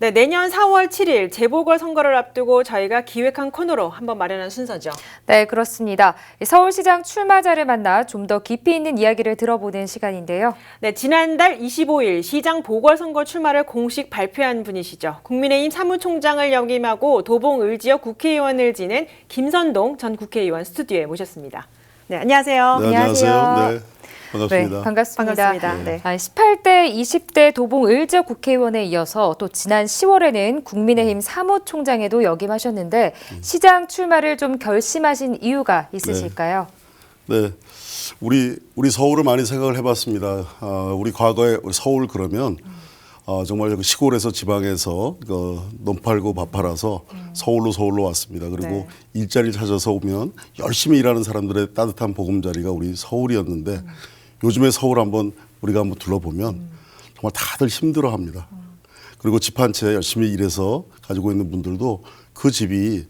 네, 내년 4월 7일 재보궐선거를 앞두고 저희가 기획한 코너로 한번 마련한 순서죠. 네, 그렇습니다. 서울시장 출마자를 만나 좀 더 깊이 있는 이야기를 들어보는 시간인데요. 네, 지난달 25일 시장 보궐선거 출마를 공식 발표한 분이시죠. 국민의힘 사무총장을 역임하고 도봉을지역 국회의원을 지낸 김선동 전 국회의원 스튜디오에 모셨습니다. 네, 안녕하세요. 네, 안녕하세요. 네, 반갑습니다. 네, 반갑습니다. 반갑습니다. 네. 18대, 20대 도봉을지역 국회의원에 이어서 또 지난 10월에는 국민의힘 사무총장에도 역임하셨는데 시장 출마를 좀 결심하신 이유가 있으실까요? 네, 우리 서울을 많이 생각을 해봤습니다. 우리 과거에 서울 그러면 정말 시골에서 지방에서 논 팔고 밥 팔아서 서울로 왔습니다. 그리고 네. 일자리를 찾아서 오면 열심히 일하는 사람들의 따뜻한 보금자리가 우리 서울이었는데 요즘에 서울 우리가 한번 둘러보면 정말 다들 힘들어합니다. 그리고 집 한 채 열심히 일해서 가지고 있는 분들도 그 집이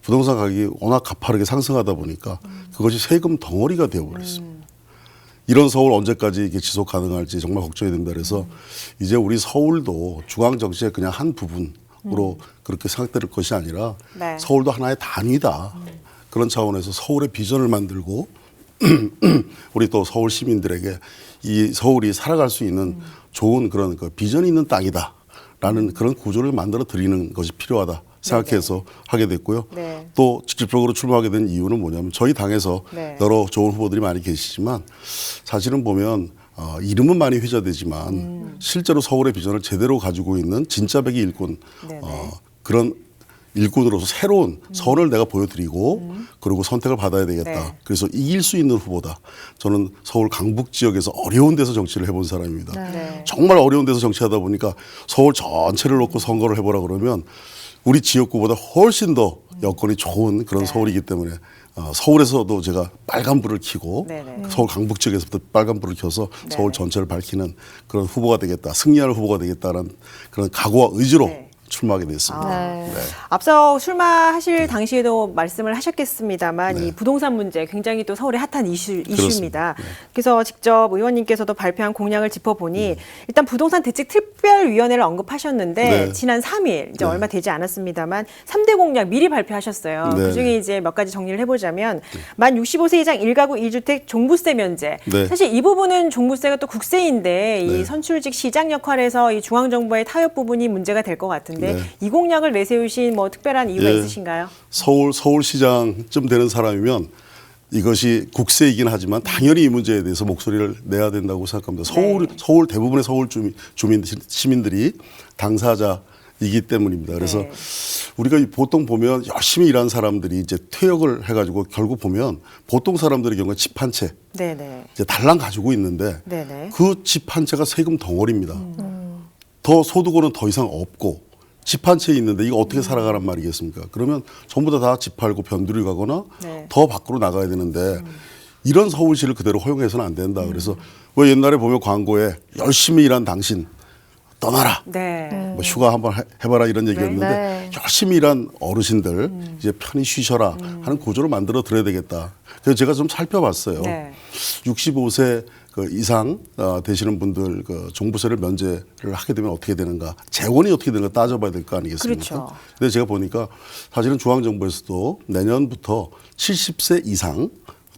부동산 가격이 워낙 가파르게 상승하다 보니까 그것이 세금 덩어리가 되어버렸습니다. 이런 서울 언제까지 이게 지속 가능할지 정말 걱정이 된다. 그래서 이제 우리 서울도 중앙 정치의 그냥 한 부분으로 그렇게 생각될 것이 아니라 네. 서울도 하나의 단위다. 그런 차원에서 서울의 비전을 만들고 우리 또 서울 시민들에게 이 서울이 살아갈 수 있는 좋은 그런 비전이 있는 땅이다라는 그런 구조를 만들어 드리는 것이 필요하다 생각해서 하게 됐고요. 네. 또 직접적으로 출마하게 된 이유는 뭐냐면 저희 당에서 네. 여러 좋은 후보들이 많이 계시지만 사실은 보면 이름은 많이 회자되지만 실제로 서울의 비전을 제대로 가지고 있는 진짜 백의 일꾼 네네. 그런 일꾼으로서 새로운 선을 내가 보여드리고 그리고 선택을 받아야 되겠다. 네. 그래서 이길 수 있는 후보다. 저는 서울 강북 지역에서 어려운 데서 정치를 해본 사람입니다. 네. 정말 어려운 데서 정치하다 보니까 서울 전체를 놓고 선거를 해보라 그러면 우리 지역구보다 훨씬 더 여건이 좋은 그런 서울이기 때문에 서울에서도 제가 빨간불을 켜고 네네. 서울 강북 지역에서부터 빨간불을 켜서 서울 전체를 밝히는 그런 후보가 되겠다. 승리할 후보가 되겠다라는 그런 각오와 의지로 네. 출마하게 됐습니다. 네. 앞서 출마하실 당시에도 말씀을 하셨겠습니다만 네. 이 부동산 문제 굉장히 또 서울의 핫한 이슈입니다. 그렇습니다. 네. 그래서 직접 의원님께서도 발표한 공약을 짚어보니 일단 부동산 대책 특별위원회를 언급하셨는데 네. 지난 3일 이제 네. 얼마 되지 않았습니다만 3대 공약 미리 발표하셨어요. 네. 그중에 이제 몇 가지 정리를 해보자면 만 65세 이상 1가구 1주택 종부세 면제. 네. 사실 이 부분은 종부세가 또 국세인데 이 네. 선출직 시장 역할에서 이 중앙정부의 타협 부분이 문제가 될 것 같은데 네. 이 공약을 내세우신 뭐 특별한 이유가 예. 있으신가요? 서울시장쯤 되는 사람이면 이것이 국세이긴 하지만 당연히 이 문제에 대해서 목소리를 내야 된다고 생각합니다. 서울 대부분의 서울 주민 시민들이 당사자이기 때문입니다. 그래서 네. 우리가 보통 보면 열심히 일하는 사람들이 이제 퇴역을 해가지고 결국 보면 보통 사람들의 경우에 집 한 채 네네. 이제 달랑 가지고 있는데 네네. 그 집 한 채가 세금 덩어리입니다. 더 소득원은 더 이상 없고 집 한 채 있는데 이거 어떻게 살아가란 말이겠습니까? 그러면 전부 다 집 팔고 변두리 가거나 네. 더 밖으로 나가야 되는데 이런 서울시를 그대로 허용해서는 안 된다. 그래서 왜 옛날에 보면 광고에 열심히 일한 당신 떠나라. 네. 뭐 휴가 한번 해봐라 이런 얘기였는데 네. 열심히 일한 어르신들 이제 편히 쉬셔라 하는 구조를 만들어 드려야 되겠다. 그래서 제가 좀 살펴봤어요. 네. 65세 이상 되시는 분들 종부세를 면제를 하게 되면 어떻게 되는가, 재원이 어떻게 되는가 따져봐야 될 거 아니겠습니까? 그렇죠. 근데 제가 보니까 사실은 중앙정부에서도 내년부터 70세 이상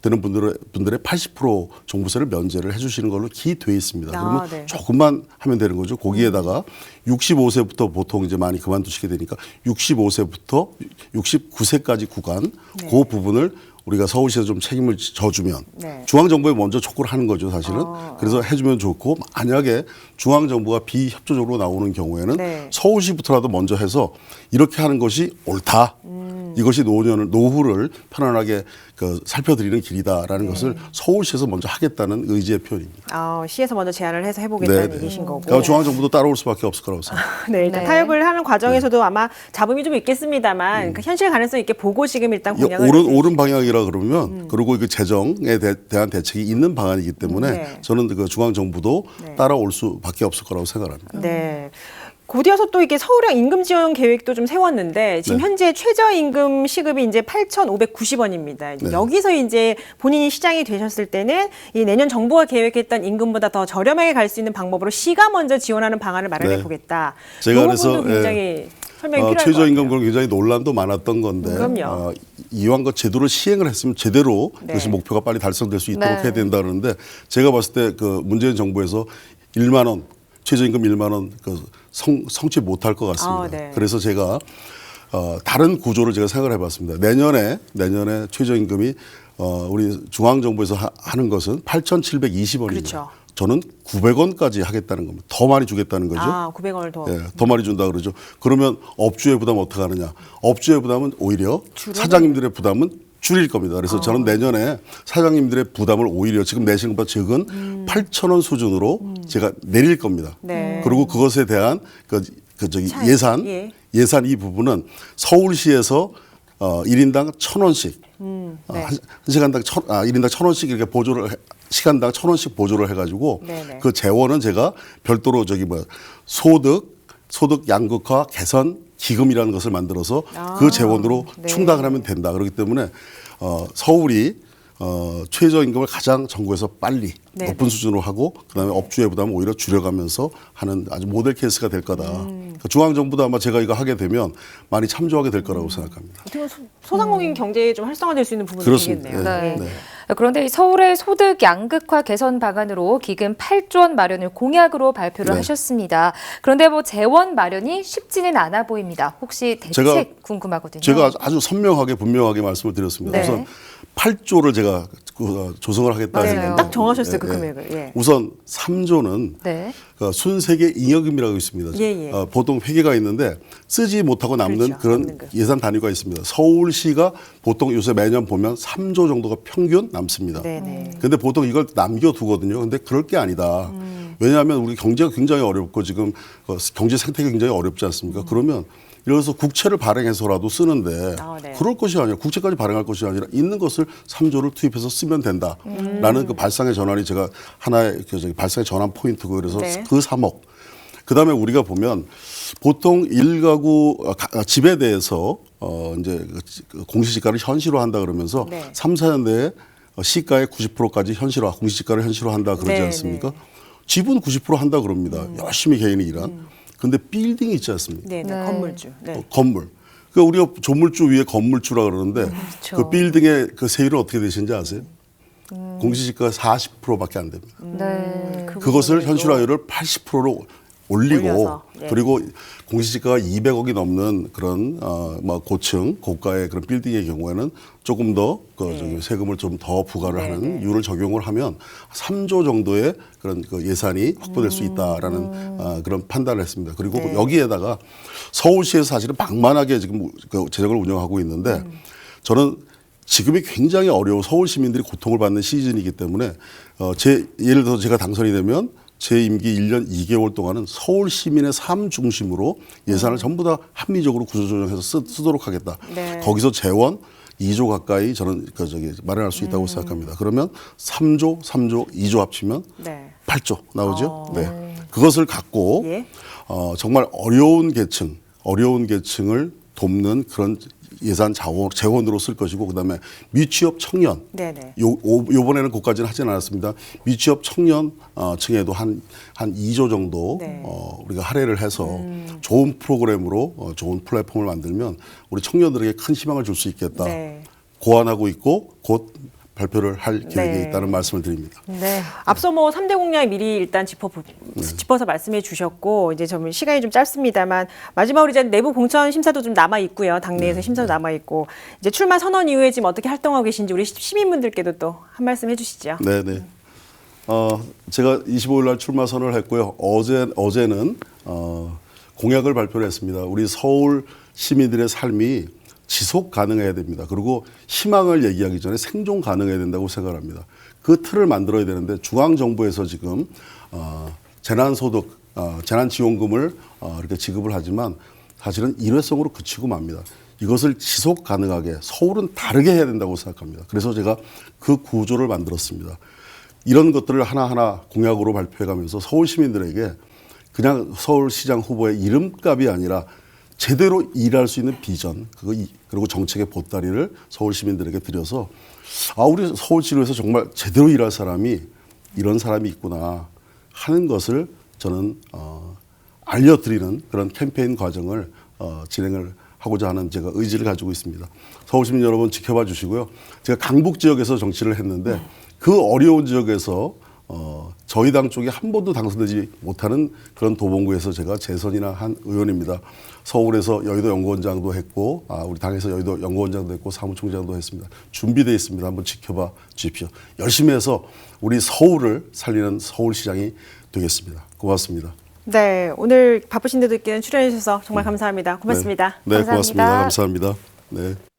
되는 분들의 80% 종부세를 면제를 해주시는 걸로 기돼 있습니다. 그러면 네. 조금만 하면 되는 거죠. 거기에다가 65세부터 보통 이제 많이 그만두시게 되니까 65세부터 69세까지 구간 네. 그 부분을 우리가 서울시에서 좀 책임을 져주면 네. 중앙정부에 먼저 촉구를 하는 거죠, 사실은. 그래서 해주면 좋고 만약에 중앙정부가 비협조적으로 나오는 경우에는 네. 서울시부터라도 먼저 해서 이렇게 하는 것이 옳다. 이것이 노후를 편안하게 살펴드리는 길이다라는 것을 서울시에서 먼저 하겠다는 의지의 표현입니다. 시에서 먼저 제안을 해서 해보겠다는 네, 네. 얘기신 거고. 그러니까 중앙정부도 따라올 수밖에 없을 거라고 생각합니다. 네, 일단 네. 타협을 하는 과정에서도 아마 잡음이 좀 있겠습니다만 그 현실 가능성 있게 보고 지금 일단 공약을 옳은 방향이라 그러면 그리고 그 재정에 대한 대책이 있는 방안이기 때문에 네. 저는 그 중앙정부도 네. 따라올 수밖에 없을 거라고 생각합니다. 네. 곧이어서 또 이게 서울형 임금 지원 계획도 좀 세웠는데 지금 네. 현재 최저임금 시급이 이제 8,590원입니다. 네. 여기서 이제 본인이 시장이 되셨을 때는 이 내년 정부가 계획했던 임금보다 더 저렴하게 갈 수 있는 방법으로 시가 먼저 지원하는 방안을 마련해 네. 보겠다. 제가 이 그래서, 부분도 굉장히 설명이 필요할 것 최저임금 같아요. 굉장히 논란도 많았던 건데 그럼요. 이왕 그 제도를 시행을 했으면 제대로 네. 그것이 목표가 빨리 달성될 수 있도록 네. 해야 된다 그러는데 제가 봤을 때 그 문재인 정부에서 1만 원 최저임금 1만 원 성취 못할 것 같습니다. 아, 네. 그래서 제가 다른 구조를 제가 생각을 해봤습니다. 내년에 최저임금이 우리 중앙정부에서 하는 것은 8,720원입니다. 그렇죠. 저는 900원까지 하겠다는 겁니다. 더 많이 주겠다는 거죠. 900원을 더. 예, 더 많이 준다 그러죠. 그러면 업주의 부담 어떻게 하느냐? 업주의 부담은 오히려 사장님들의 부담은 줄일 겁니다. 그래서 저는 내년에 사장님들의 부담을 오히려 지금 내시는 것보다 적은 8,000원 수준으로 제가 내릴 겁니다. 네. 그리고 그것에 대한 예산 예산 이 부분은 서울시에서 1인당 1,000원씩 네. 한 시간당 1인당 1,000원씩 이렇게 보조를 시간당 1,000원씩 보조를 해가지고 네네. 그 재원은 제가 별도로 소득 양극화 개선 기금이라는 것을 만들어서 그 재원으로 네. 충당을 하면 된다. 그렇기 때문에 서울이 최저임금을 가장 전국에서 빨리 네네. 높은 수준으로 하고 그다음에 업주의 부담을 오히려 줄여가면서 하는 아주 모델 케이스가 될 거다. 그러니까 중앙정부도 아마 제가 이거 하게 되면 많이 참조하게 될 거라고 생각합니다. 어떻게 보면 소상공인 경제에 좀 활성화될 수 있는 부분이 그렇습니다. 되겠네요. 네. 네. 그런데 이 서울의 소득 양극화 개선 방안으로 기금 8조 원 마련을 공약으로 발표를 네. 하셨습니다. 그런데 뭐 재원 마련이 쉽지는 않아 보입니다. 혹시 대책 제가- 궁금하거든요. 제가 아주 선명하게 분명하게 말씀을 드렸습니다. 네. 우선 8조를 제가 조성을 하겠다 맞아요. 했는데 딱 정하셨어요, 그 금액을. 예. 우선 3조는 네. 순세계 잉여금이라고 있습니다. 예, 예. 보통 회계가 있는데 쓰지 못하고 남는 그렇죠. 그런 남는 거. 예산 단위가 있습니다. 서울시가 보통 요새 매년 보면 3조 정도가 평균 남습니다. 네네. 근데 보통 이걸 남겨두거든요. 근데 그럴 게 아니다. 왜냐하면 우리 경제가 굉장히 어렵고 지금 경제 생태가 굉장히 어렵지 않습니까? 그러면 이래서 국채를 발행해서라도 쓰는데 네. 그럴 것이 아니라 국채까지 발행할 것이 아니라 있는 것을 3조를 투입해서 쓰면 된다라는 그 발상의 전환이 제가 하나의 발상의 전환 포인트고 그래서 네. 그 3억. 그다음에 우리가 보면 보통 일가구 집에 대해서 이제 공시지가를 현실화한다 그러면서 네. 3, 4년 내에 시가의 90%까지 현실화, 공시지가를 현실화한다 그러지 네, 않습니까? 네. 집은 90% 한다 그럽니다. 열심히 개인이 일한. 근데 빌딩이 있지 않습니까? 네네. 네. 건물주. 네. 건물. 그러니까 우리가 조물주 위에 건물주라 그러는데 그렇죠. 그 빌딩의 그 세율은 어떻게 되시는지 아세요? 공시지가가 40%밖에 안 됩니다. 네. 그것을 현실화율을 80%로 올리고 올려서, 예. 그리고 공시지가가 200억이 넘는 그런 고층 고가의 그런 빌딩의 경우에는 조금 더 세금을 좀 더 부과를 네, 하는 네. 율을 적용을 하면 3조 정도의 그런 그 예산이 확보될 수 있다라는 그런 판단을 했습니다. 그리고 네. 여기에다가 서울시에서 사실은 방만하게 지금 그 재정을 운영하고 있는데 저는 지금이 굉장히 어려워 서울 시민들이 고통을 받는 시즌이기 때문에 예를 들어서 제가 당선이 되면 제 임기 1년 2개월 동안은 서울 시민의 삶 중심으로 예산을 전부 다 합리적으로 구조조정해서 쓰도록 하겠다. 네. 거기서 재원 2조 가까이 저는 마련할 수 있다고 생각합니다. 그러면 3조, 2조 합치면 네. 8조 나오죠. 네. 그것을 갖고 예. 정말 어려운 계층을 돕는 그런 예산 재원으로 쓸 것이고 그다음에 미취업 청년 네네. 요번에는 그까지는 하진 않았습니다. 미취업 청년 층에도 한 2조 정도 네. 우리가 할애를 해서 좋은 프로그램으로 좋은 플랫폼을 만들면 우리 청년들에게 큰 희망을 줄 수 있겠다. 네. 고안하고 있고 곧 발표를 할 계획에 네. 있다는 말씀을 드립니다. 네. 앞서 3대 공약 미리 일단 짚어서 말씀해 주셨고 이제 좀 시간이 좀 짧습니다만 마지막으로 이제 내부 공천 심사도 좀 남아 있고요. 당내에서 심사도 남아 있고 이제 출마 선언 이후에 지금 어떻게 활동하고 계신지 우리 시민분들께도 또 한 말씀 해주시죠. 네네. 제가 25일 날 출마 선언을 했고요. 어제는 공약을 발표를 했습니다. 우리 서울 시민들의 삶이 지속 가능해야 됩니다. 그리고 희망을 얘기하기 전에 생존 가능해야 된다고 생각합니다. 그 틀을 만들어야 되는데 중앙정부에서 지금 재난소득, 재난지원금을 이렇게 지급을 하지만 사실은 일회성으로 그치고 맙니다. 이것을 지속 가능하게 서울은 다르게 해야 된다고 생각합니다. 그래서 제가 그 구조를 만들었습니다. 이런 것들을 하나하나 공약으로 발표해가면서 서울 시민들에게 그냥 서울시장 후보의 이름값이 아니라 제대로 일할 수 있는 비전, 그리고 정책의 보따리를 서울 시민들에게 드려서 우리 서울시로에서 정말 제대로 일할 사람이 이런 사람이 있구나 하는 것을 저는 알려드리는 그런 캠페인 과정을 진행을 하고자 하는 제가 의지를 가지고 있습니다. 서울 시민 여러분 지켜봐 주시고요. 제가 강북 지역에서 정치를 했는데 그 어려운 지역에서 저희 당 쪽에 한 번도 당선되지 못하는 그런 도봉구에서 제가 재선이나 한 의원입니다. 서울에서 여의도 연구원장도 했고, 우리 당에서 여의도 연구원장도 했고, 사무총장도 했습니다. 준비되어 있습니다. 한번 지켜봐 주십시오. 열심히 해서 우리 서울을 살리는 서울시장이 되겠습니다. 고맙습니다. 네, 오늘 바쁘신데도 있게 출연해 주셔서 정말 감사합니다. 고맙습니다. 네, 감사합니다. 고맙습니다. 감사합니다. 네.